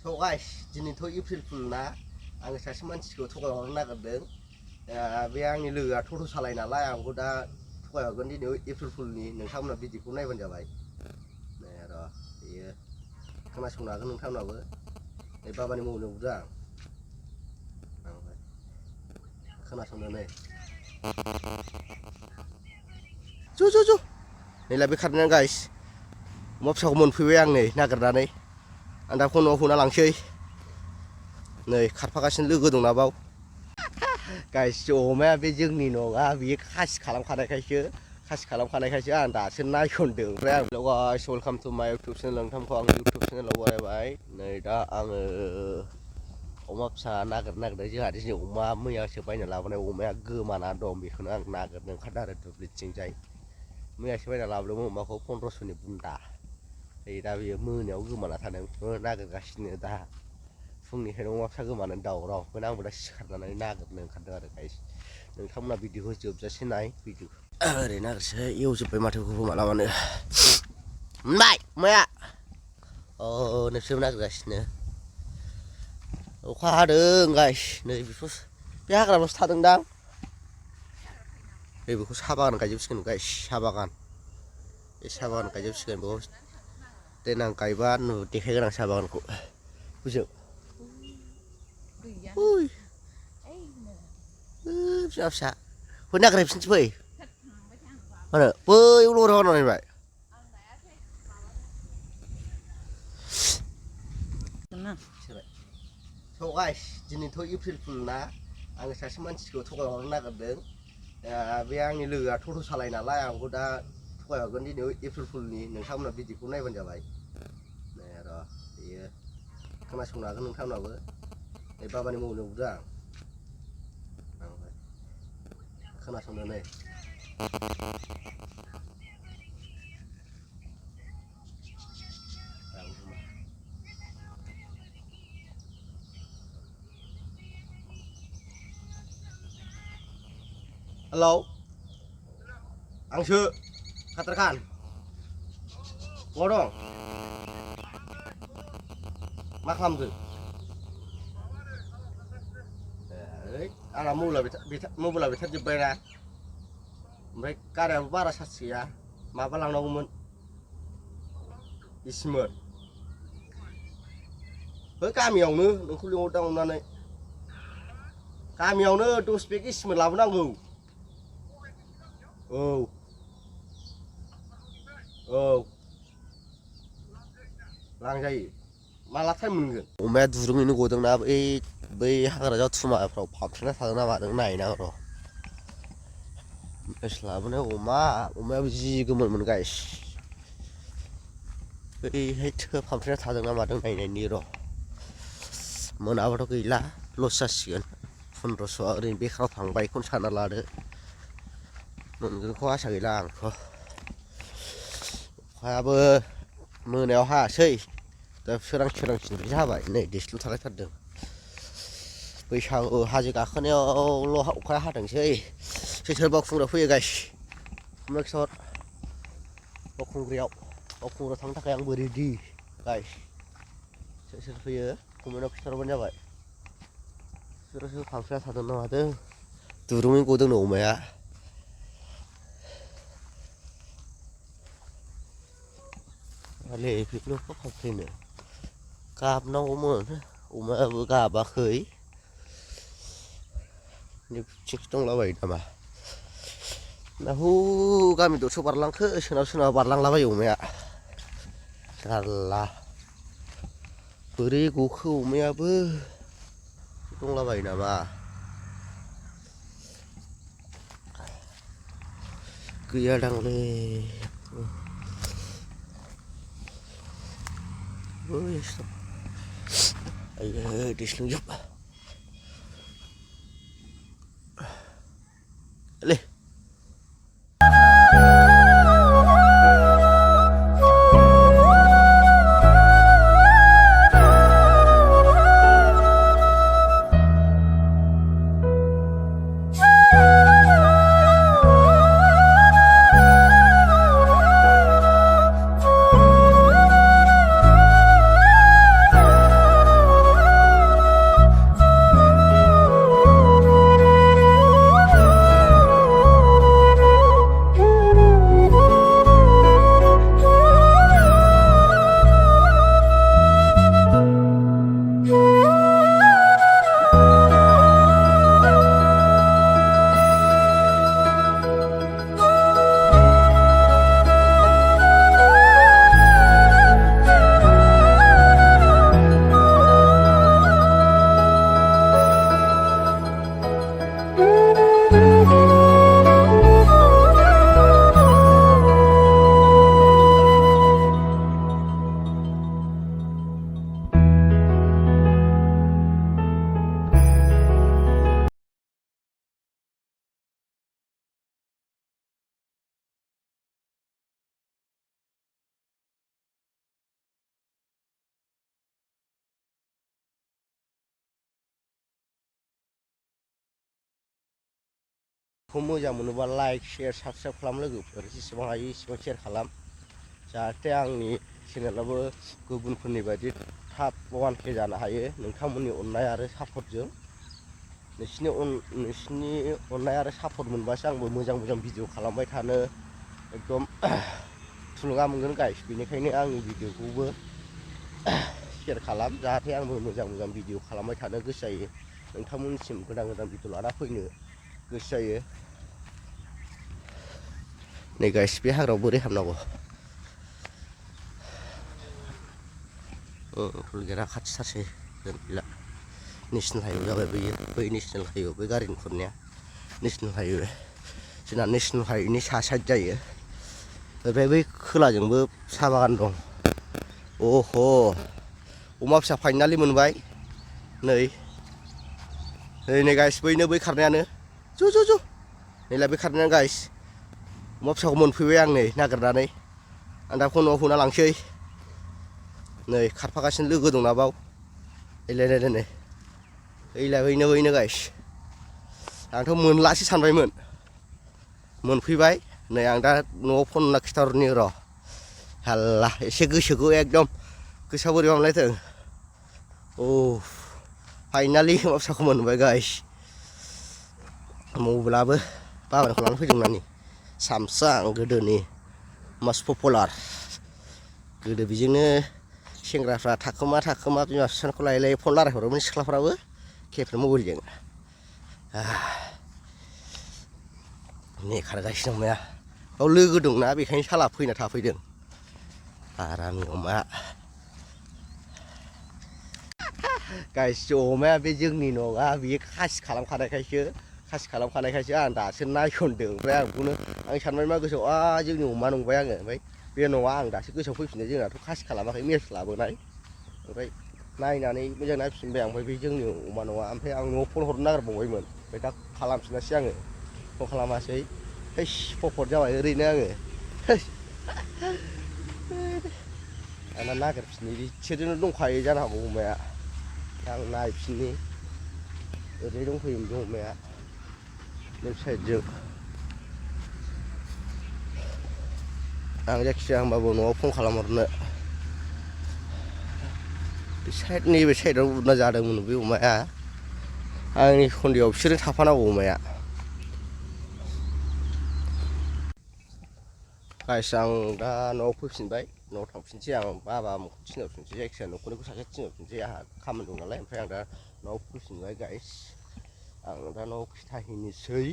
स' गाइस दिनैथ' April fool ना आङो सासे मानसिखौ थगायहरनो नागिरदों बे आंनि लोगोआ टट' सालायो नालाय आंखौ दा थगायहरगोन दिनै एप्रिल फुलनि नोंथांमोना भिडिअखौ नायबानो जाबाय नै र' बेयो खोनासंनो हागोन नोंथांमोनाबो नै बाबानि मबाइलाव बुदों आं खोनासंनो नै ज' नैलाय बे खारनाया गाइस अमा फिसाखौ मोनफैबाय आं नै नागिरनानै आं दा न'आव होना लांसै नै खारफागासिनो लोगो दंना बाव गाइस अमाया बे जोंनि नङा बियो खासि खालामखानायखायसो आं दासो नायसनदों ओमफ्राय आं गाइस वेलकाम टु माय इउटुब चेनेल नोंथांखौ आं इउटुब चेनेलाव बरायबाय नै दा आङो अमा फिसा नागिरदों जोंहा दिनै अमा मैयासो बायना लाबोनाय अमाया गोमाना दं बेखौनो आं नागिरनो ओंखारदों आरो दुब्लिथिंजाय मैयासो बायना लाबोदोंमोन अमाखौ 1500नि बुन्दा दा बेयो मोनायाव गोमाना थादों नागिरगासिनो दा फुंनिफ्रायनो अमा फिसा गोमानानै दावराव ओंखायनो आंबो दा सिखारनानै नागिरनो ओंखारदों आरो गाइस नोंथांमोना भिडिअखौ जोबजासे नाय भिडिअ ओरै नागिरसै एवजोब्बाय माथो बेखौबो मालाबानो मोनबाय अमाया नोंसोरबो नागिरगासिनो अखा हादों गाइस नै बेखौ बे हाग्रायावसो थादोंदां नै बेखौ साहा बागान गायजोबसिगोन गाइस साहा बागान बे साहा बागान गायजोबसिगोन बेखौ देनां गायबा देखायगोन आं साहा बागानखौ बुजियो फिसा फिसा फै नागिरहैफिनसै फै मा होनो बैयाव लरायाव नायबाय स' गाइस दिनैथ' एप्रिल फुल ना आङो सासे मानसिखौ थगायहरनो नागिरदों बे आंनि लोगोआ टट' सालायो नालाय आंखौ दा थगायहरगोन दिनै एप्रिल फुलनि नोंथांमोना भिडिअखौ नायबानो जाबाय नै र' बेयो खोनासंनो हागोन नोंथांमोनाबो नै बाबानि मबाइलाव बुदों आं खोनासंनो नै हेलौ आंसो खाथार खान बहा दं मा खालामदों आंना मबाइला बेटारि जोब्बायना ओमफ्राय गारियाबो बारा चार्ज गैया माबा लांनांगौमोन बिसिमोन बै गामियावनो नोंखौ लिंहरदां अननानै गामियावनो 10 बेग इसिमोन लाबोनांगौ औ लांजायो माला टाइम मोनगोन अमाया दुरुङैनो गदोंना बै हाग्रा थुमाफ्राव फाबथेना थादों ना मादों नायनां र' मैयासो लाबोनाय अमायाबो जि गोमोनमोन गाइस बैहाय फाबथेना थादों ना मादों नायनायनि र' मोनाबाथ' गैला लस जासिगोन 1500 ओरैनो बेखाराव थांबाय बेखौनो सानना लादो मोनगोनखौ आसा गैला आंथ' अखायाबो मोनायाव हायासै दा सोरांसिनिफ्रायसो हाबाय नै दैस्लु थालायथारदों बैसागु हाजो गाखोनायावल' अखाया हादोंसै सोर बावखुंग्रियाव फैयो गाइस खिन्थर बावखुंग्रियाव थांनो थाखाय आंबो रेडि गाइस सोर फैयो कमेन्टआव खिन्थाहरबानो जाबाय सोर फांफेना थादों ना मादों दुरुङै गदोंनो अमाया बेखौनो फांफेनो गाबनांगौमोन अमायाबो गाबाखै थिगसो दंलाबायो नामा नाहु गामि दरसेयाव बारलांखो सोरनाबा बारलांलाबायो अमाया जारला बोरै गखो अमायाबो दंलाबायो नामा गैयादांलै आयो दैस्लुंजोब मोजां मोनोबा लाइक शेयार साबसक्राइब खालाम लोगोफोर जेसेबां हायो एसेबां शेयार खालाम जाहाथे आंनि चेनेलाबो गुबुनफोरनि बायदि थाब 1K जानो हायो नोंथांमोननि अननाय आरो सापर्टजों नोंसिनि अननाय आरो सापर्ट मोनबासो आंबो मोजां भिडिअ खालामबाय थानो एकदम थुलुंगा मोनगोन गाइस बेनिखायनो आंनि भिडिअखौबो शेयार खालाम जाहाथे आंबो मोजां भिडिअ खालामबाय थानो गोसो जायो नोंथांमोननिसिम गोदान भिडिअ लाना फैनो गोसो जायो नै गाइस बे हाग्रायाव बोरै हाबनांगौ टुलगेटआ खाथिथारसै गैला नेसनेल हाइवे जाबाय बै नेसनेल हाइवे बै गारि नुहुरनाया नेसनेल हाइवे जोंना नेसनेल हाइवेनि सा साइड जायो ओमफ्राय बै खोलाजोंबो साहा बागान दं अह' अमा फिसा फाइनालि मोनबाय नै गाइस बैनो बै खारनायानो ज' नैलाय बै खारनायानो गाइस अमा फिसाखौ मोनफैबाय आं नै नागिरनानै आं दा न'आव होना लांसै नै खारफागासिनो लोगो दंना बाव ओइलाय बैनो गाइस आंथ' मोनलासो सानबायमोन मोनफैबाय नै आं दा न'आव फन हरना खिथाहरनि र' हाल्ला एसे गोसोखौ एकदम गोसोआ बोरैबा मोनलायथों फाइनालि अमा फिसाखौ मोनबाय गाइस मबाइलाबो बाबानिखौ लानानै फैदोंमोन आंनि सामसां गोदोनि मस्ट पपुलार गोदो बेजोंनो सेंग्राफ्रा थाखोमा बिमा बिफाखौ लायै फन रायलायहरोमोन सिख्लाफ्राबो केपेड मबाइलजों नै खारगासिनो अमाया बाव लोगो दंना बेखायनो साला फैना थाफैदों आरामनि अमाया गाइस अमाया बे जोंनि नङा बियो खासि खालामखानायखायसो आं दासो नायसनदों ओमफ्राय आं सानबाय मा गोसोआव जोंनि अमा नंबाय आङो ओमफ्राय बे नङा आं दासो गोसोआव फैफिनदों जोंनाथ' खासि खालामाखै मेस लाबोनाय ओमफ्राय नायनानै मोजां नायफिनबाय आं ओमफ्राय बे जोंनि अमा नङा ओमफ्राय आं न'आव फन हरनो नागिरबावबायमोन ओमफ्राय दा खालामफिनासै आङो फन खालामासै पपट जाबाय ओरैनो आङो दाना नागिरफिननि बिसोरजोंनो दंखायो जानो हागौ अमाया आं नायफिननि ओरै दंफैयोमोन बे अमाया लेफ्ट साइडजों आं जायखिजाया होमबाबो न'आव फन खालामहरनो नैबे साइडआव उरना जादोंमोन बे अमाया आंनि सन्देहआव बिसोरजों थाफानांगौ अमाया गाइस आं दा न'आव फैफिनबाय न'आव थांफिनसै आं बाबामोनखौ थिनहरफिनसै जायखिजाया न'खरनिखौ सासे थिनहरफिनसै आंहा खामानि दं नालाय ओमफ्राय आं दा न'आव फैफिनबाय गाइस आं दा न'आव खिथाहैनोसै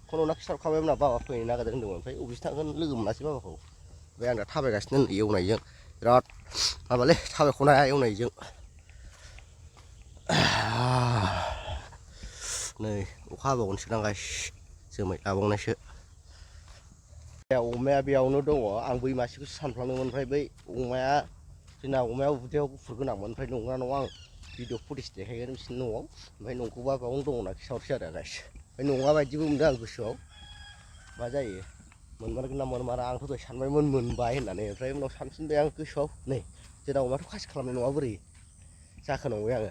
फन हरना खिथाहरखाबायमोन आं बाबा फैनो नागिरदों होनदोंमोन ओमफ्राय अबेसो थांगोन लोगो मोनासै बाबाखौ ओमफ्राय आं दा थाबायगासिनो एवनायजों बिराद माबालै थाबायख'नो हाया एवनायजों नै अखा हाबावगोनसोदां गाइस जोमै लाबावनायसो अमाया बेयावनो दङ आं बै मासेखौसो सानफ्लांदोंमोन ओमफ्राय बै अमाया जोंना अमाया उदैयाव गुफुर गोनांमोन ओमफ्राय नंगौना नङा आं भिडिअ फुटेज देखायगोन बिसोरनि न'आव ओमफ्य नंगौबा बावनो दङ होनना खिथाहरसै आरो गाइस ओमफ्राय नङा बायदिबो मोनदों आं गोसोआव मा जायो मोनमारगोन ना मोनमारा आंथ' दहाय सानबायमोन मोनबाय होननानै ओमफ्राय उनाव सानफिनबाय आं गोसोआव नै जोंना अमायाथ' खासि खालामनाय नङा बोरै जाखो नंबाय आङो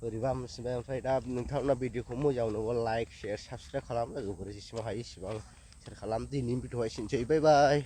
बोरैबा मोनफिनबाय ओमफ्राय दा नोंथांमोना भिडिअखौ मोजां मोनोबा लाइक शेयार साबसक्राइब खालाम लोगोफोर जेसेबां हायो एसेबां शेयार खालाम दिनैनि भिडिअआ एसेनोसै बाय बाय।